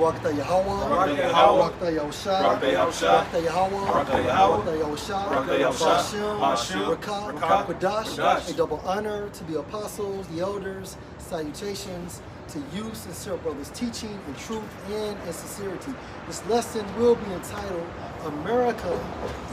Barakatah Yahweh, Barakatah Yahushua, Barakatah Yahweh, Barakatah Yahushua, Ba'ashem, Rakah, Qadash, a double honor to the apostles, the elders, salutations to you, sincere brothers, teaching in truth and in sincerity. This lesson will be entitled, America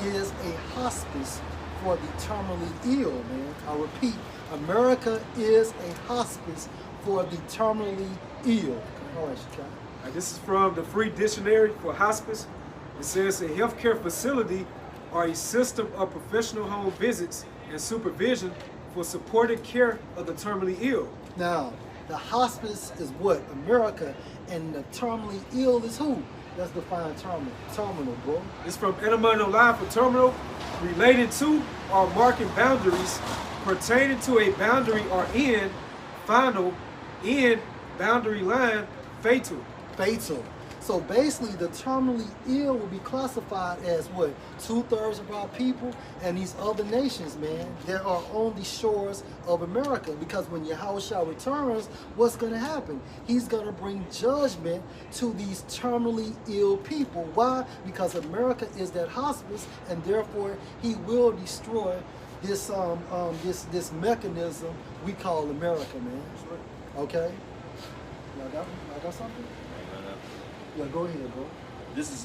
is a hospice for the terminally ill, man. I repeat, America is a hospice for the terminally ill. All right, Shakai. This is from the Free Dictionary for Hospice. It says a healthcare facility or a system of professional home visits and supervision for supported care of the terminally ill. Now, the hospice is what? America, and the terminally ill is who? Let's define terminal, bro. It's from etymological line for terminal, related to or marking boundaries, pertaining to a boundary or end, final, end, boundary line, fatal. Fatal. So basically, the terminally ill will be classified as what? 2/3 of our people and these other nations, man, that are on the shores of America. Because when Yahushua returns, what's going to happen? He's going to bring judgment to these terminally ill people. Why? Because America is that hospice, and therefore he will destroy this this mechanism we call America, man. Okay? Y'all got something? Yeah, go ahead, bro. This is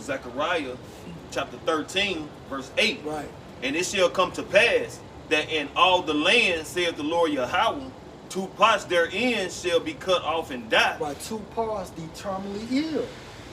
Zechariah chapter 13, verse 8. Right. And it shall come to pass that in all the land, saith the Lord Yahweh, 2 parts therein shall be cut off and die. Right, 2 parts, the terminally ill,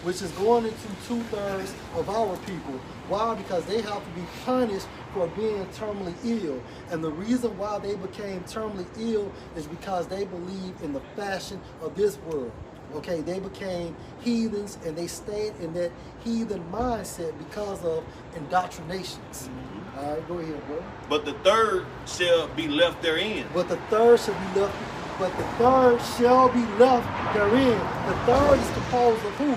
which is going into 2/3 of our people. Why? Because they have to be punished for being terminally ill. And the reason why they became terminally ill is because they believe in the fashion of this world. Okay, they became heathens, and they stayed in that heathen mindset because of indoctrinations. All right, go ahead, bro. But the third shall be left therein. But the third shall be left. But the third shall be left therein. The third is composed of who?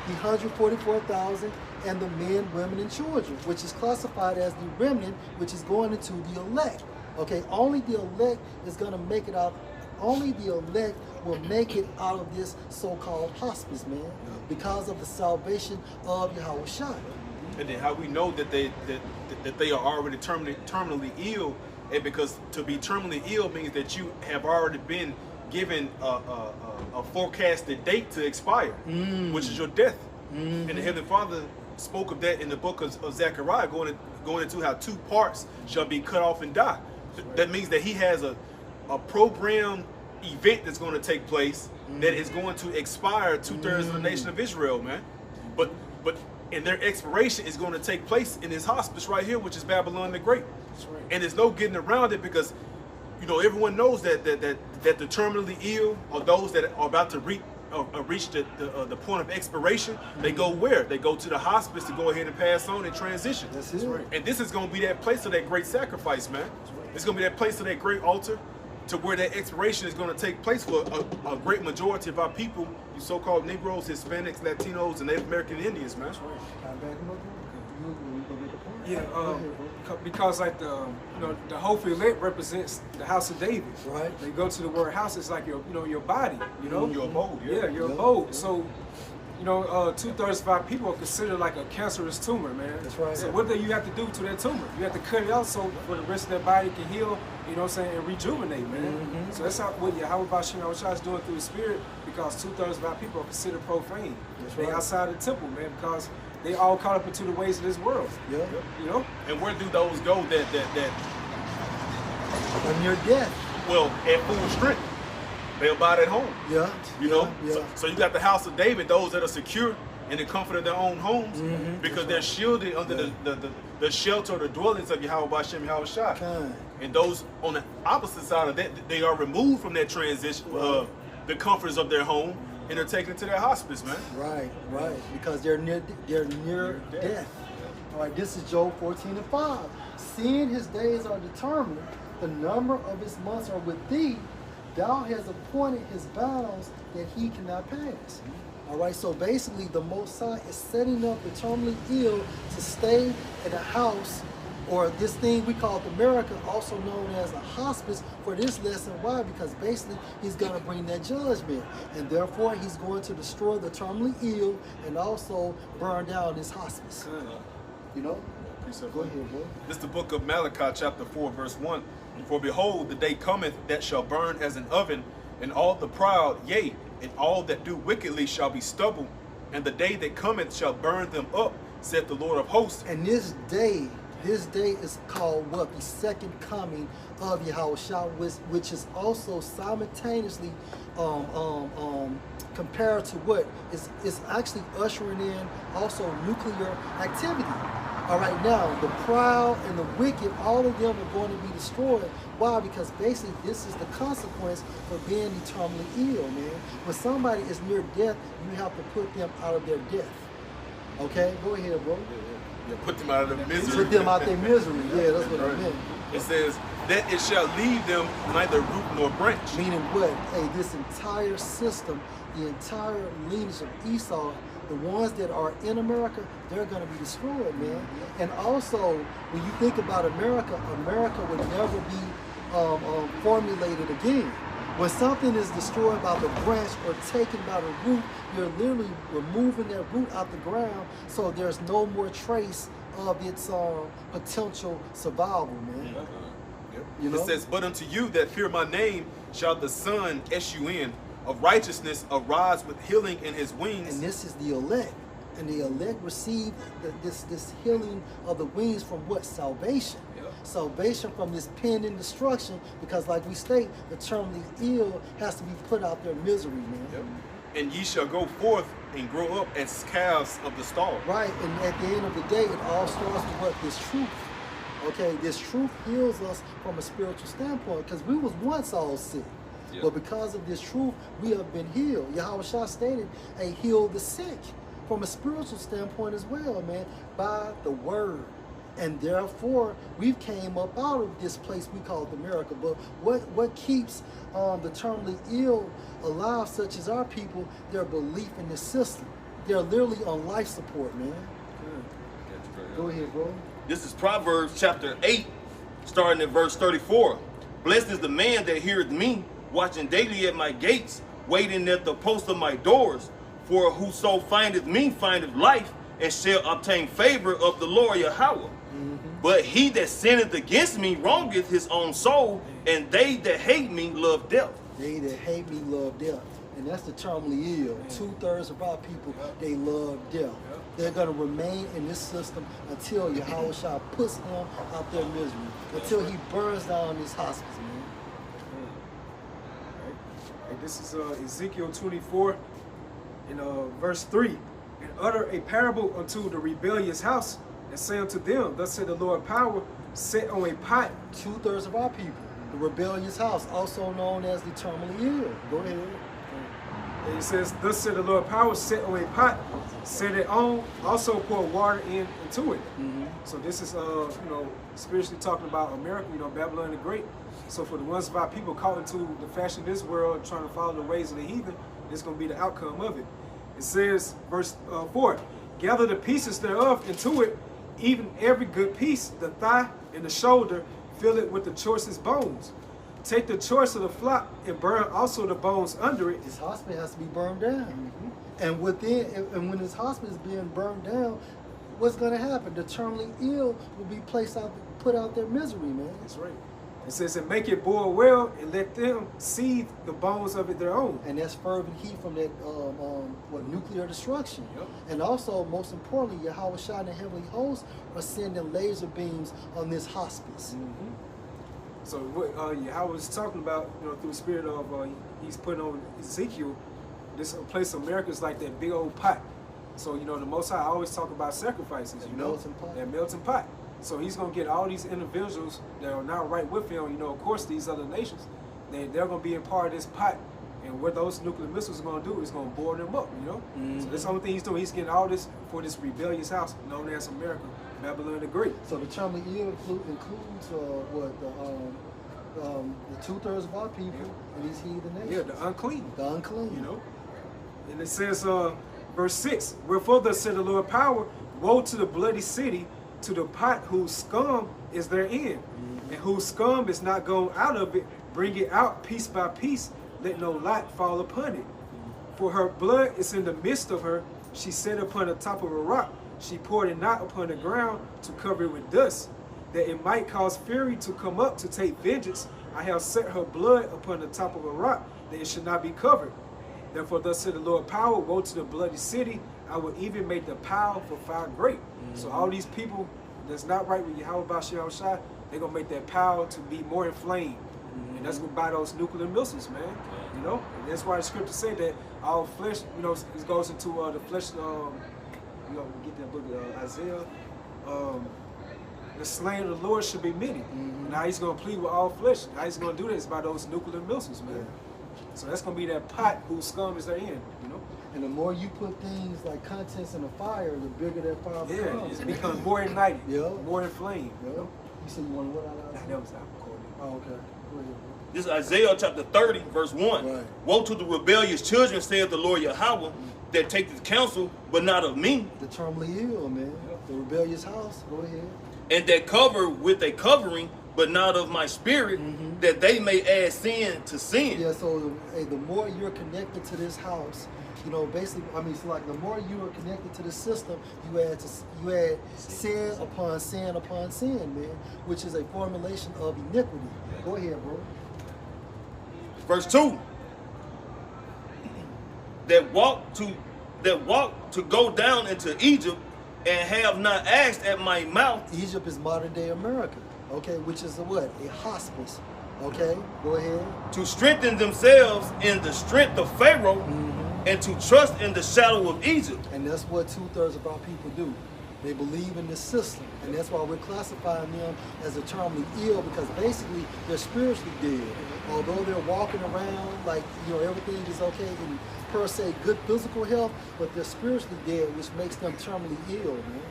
The 144,000 and the men, women, and children, which is classified as the remnant, which is going into the elect. Okay, only the elect is going to make it out. Only the elect will make it out of this so-called hospice, man, because of the salvation of Yahushua. And then how we know that they are already terminally ill, and because to be terminally ill means that you have already been given a forecasted date to expire, which is your death. And the Heavenly Father spoke of that in the book of Zechariah, going into how 2 parts shall be cut off and die. That means that he has a programmed event that's going to take place that is going to expire 2/3 of the nation of Israel, man. But and their expiration is going to take place in this hospice right here, which is Babylon the Great. Right. And there's no getting around it, because you know everyone knows that the terminally ill, or those that are about to reach the point of expiration, they go where? They go to the hospice to go ahead and pass on and transition. That's it. Right. And this is going to be that place of that great sacrifice, man. It's going to be that place of that great altar, to where that expiration is going to take place for a great majority of our people, you so-called Negroes, Hispanics, Latinos, and Native American Indians, man. Yeah, because like the hopeful elect represents the house of David. Right. They go to the word house. It's like your your body. You know, your abode. Yeah, your abode. So, 2/3 of our people are considered like a cancerous tumor, man. That's right. So what do you have to do to that tumor? You have to cut it out so for the rest of their body can heal. You know what I'm saying, and rejuvenate, man. So that's what Yahweh Bashim Yahushua is doing through His Spirit, because 2/3 of our people are considered profane. That's They right. outside the temple, man, because they all caught up into the ways of this world. Yeah. You know? And where do those go that When you're dead. well, at full strength? They abide at home. Yeah. You know? Yeah. So you got the house of David, those that are secure in the comfort of their own homes, because they're shielded under the shelter or the dwellings of Yahweh Bashim Yahushua. And those on the opposite side of that, they are removed from that transition, the comforts of their home, and they're taken to their hospice, man. Right, because they're near death. All right, this is Job 14:5. Seeing his days are determined, the number of his months are with thee. Thou hast appointed his bounds that he cannot pass. All right, so basically the Most High is setting up the terminally ill to stay at a house or this thing we call America, also known as a hospice, for this lesson. Why? Because basically he's going to bring that judgment, and therefore he's going to destroy the terminally ill and also burn down this hospice. You know? Go ahead, bro. This is the book of Malachi, chapter 4, verse 1. For behold, the day cometh that shall burn as an oven, and all the proud, yea, and all that do wickedly shall be stubble. And the day that cometh shall burn them up, saith the Lord of hosts. And this day is called what? The second coming of Yahushua, which is also simultaneously compared to what? It's actually ushering in also nuclear activity. All right, now, the proud and the wicked, all of them are going to be destroyed. Why? Because basically this is the consequence for being terminally ill, man. When somebody is near death, you have to put them out of their death. Okay? Go ahead, bro. Yeah, put them out of their misery. Put them out their misery. Yeah, that's what I meant. It says, that it shall leave them neither root nor branch. Meaning what? Hey, this entire system, the entire lineage of Esau, the ones that are in America, they're going to be destroyed, man. And also, when you think about America, America would never be formulated again. When something is destroyed by the branch or taken by the root, you're literally removing that root out the ground, so there's no more trace of its potential survival, man. You know? It says, but unto you that fear my name shall the Son S-U-N of righteousness arise with healing in his wings. And this is the elect. And the elect receive this healing of the wings from what? Salvation. Yep. Salvation from this pending destruction, because like we state, the terminally ill has to be put out their misery, man. Yep. And ye shall go forth and grow up as calves of the stall. Right, and at the end of the day, it all starts with what? This truth. Okay, this truth heals us from a spiritual standpoint, because we was once all sick. Yep. But because of this truth, we have been healed. Yahushua stated, "Hey, heal the sick," from a spiritual standpoint as well, man, by the word. And therefore, we've came up out of this place we call America. But what keeps the terminally ill alive, such as our people, their belief in the system. They're literally on life support, man. Go ahead, bro. This is Proverbs chapter 8, starting at verse 34. Blessed is the man that heareth me, watching daily at my gates, waiting at the post of my doors. For whoso findeth me findeth life, and shall obtain favor of the Lord Yahweh. But he that sinneth against me wrongeth his own soul, and they that hate me love death. They that hate me love death. And that's the terminally ill. 2/3 of our people, they love death. They're going to remain in this system until Yahushua puts them out their misery, until he burns down this hospice, man. And this is Ezekiel 24 in verse 3. And utter a parable unto the rebellious house, and say unto them, thus said the Lord power, set on a pot. 2/3 of our people, the rebellious house, also known as the terminally ill. Go ahead. And it says, thus said the Lord power, set on a pot, set it on, also pour water into it. So this is, you know, spiritually talking about America, you know, Babylon the Great. So for the ones of our people caught into the fashion of this world, trying to follow the ways of the heathen, it's going to be the outcome of it. It says, verse 4, gather the pieces thereof into it, even every good piece, the thigh and the shoulder, fill it with the choicest bones. Take the choice of the flock and burn also the bones under it. This hospital has to be burned down. And within, and when this hospital is being burned down, what's going to happen? The terminally ill will be put out their misery, man. That's right. It says, and make it boil well, and let them seethe the bones of it their own. And that's fervent heat from that nuclear destruction. Yep. And also, most importantly, Yahushua and the heavenly hosts are sending laser beams on this hospice. So what Yahweh was talking about, you know, through the spirit of he's putting on Ezekiel, this place of America is like that big old pot. So, you know, the Most High always talk about sacrifices, you know, melting pot. that melting pot. So he's going to get all these individuals that are now right with him, you know, of course, these other nations, they're going to be a part of this pot. And what those nuclear missiles are going to do is going to boil them up, you know. So that's the only thing he's doing. He's getting all this for this rebellious house known as America, Babylon the Great. So the terminally ill includes the 2/3 of our people and these heathen nations. Yeah, the unclean. The unclean. You know. And it says, verse 6, wherefore thus said the Lord power, woe to the bloody city, to the pot whose scum is therein, and whose scum is not gone out of it, bring it out piece by piece, let no light fall upon it. For her blood is in the midst of her, she sat upon the top of a rock, she poured it not upon the ground to cover it with dust, that it might cause fury to come up to take vengeance. I have set her blood upon the top of a rock, that it should not be covered. Therefore thus said the Lord power, woe to the bloody city, I will even make the power for fire great. So all these people that's not right with Yahweh Bashir Shai, they're gonna make that power to be more inflamed. And that's gonna buy those nuclear missiles, man. You know? And that's why the scripture say that all flesh, you know, it goes into the flesh, you know, we get that book of Isaiah. The slain of the Lord should be many. Now he's gonna plead with all flesh. How he's gonna do this by those nuclear missiles, man. So that's gonna be that pot whose scum is therein, you know? And the more you put things like contents in the fire, the bigger that fire becomes. It becomes more ignited, Yeah. more inflamed. Yeah. You know? You said you want to what out of That was out recording. Oh, okay. Go ahead. This is Isaiah chapter 30, verse 1. Right. Woe to the rebellious children, saith the Lord Yahweh, that take this counsel, but not of me, The terminally ill, man. The rebellious house. Go ahead. and that cover with a covering, but not of my spirit, that they may add sin to sin. Yeah, so the more you're connected to this house, you know, basically, I mean, it's like the more you are connected to the system, you add sin upon sin upon sin, man, which is a formulation of iniquity. Go ahead, bro. Verse 2. That walk to go down into Egypt, and have not asked at my mouth. Egypt is modern day America, okay, which is a what? A hospice. Okay, go ahead. To strengthen themselves in the strength of Pharaoh, and to trust in the shadow of Egypt. And that's what 2/3 of our people do. They believe in the system, and that's why we're classifying them as terminally ill, because basically they're spiritually dead. Although they're walking around like, you know, everything is okay in per se good physical health, but they're spiritually dead, which makes them terminally ill, man.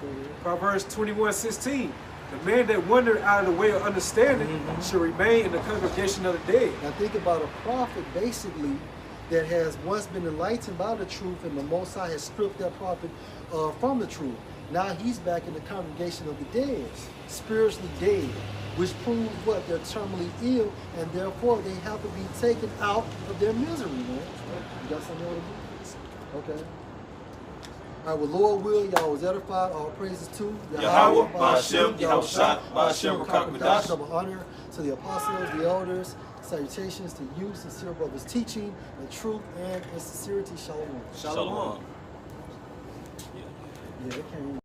Go ahead. Proverbs 21:16. The man that wandered out of the way of understanding should remain in the congregation of the dead. Now think about a prophet basically that has once been enlightened by the truth, and the Most High has stripped that prophet from the truth. Now he's back in the congregation of the dead, spiritually dead, which proves what? They're terminally ill, and therefore they have to be taken out of their misery, man. You got something else to do? Okay. All right, well, Lord will, y'all was edified. All praises to Yahweh, Ba'ashem, Yahushua, Ba'ashem, Rakakadash. Double honor to the apostles, the elders. Salutations to you, sincere brothers, teaching the truth and in sincerity. Shalom. Shalom. Yeah, it came.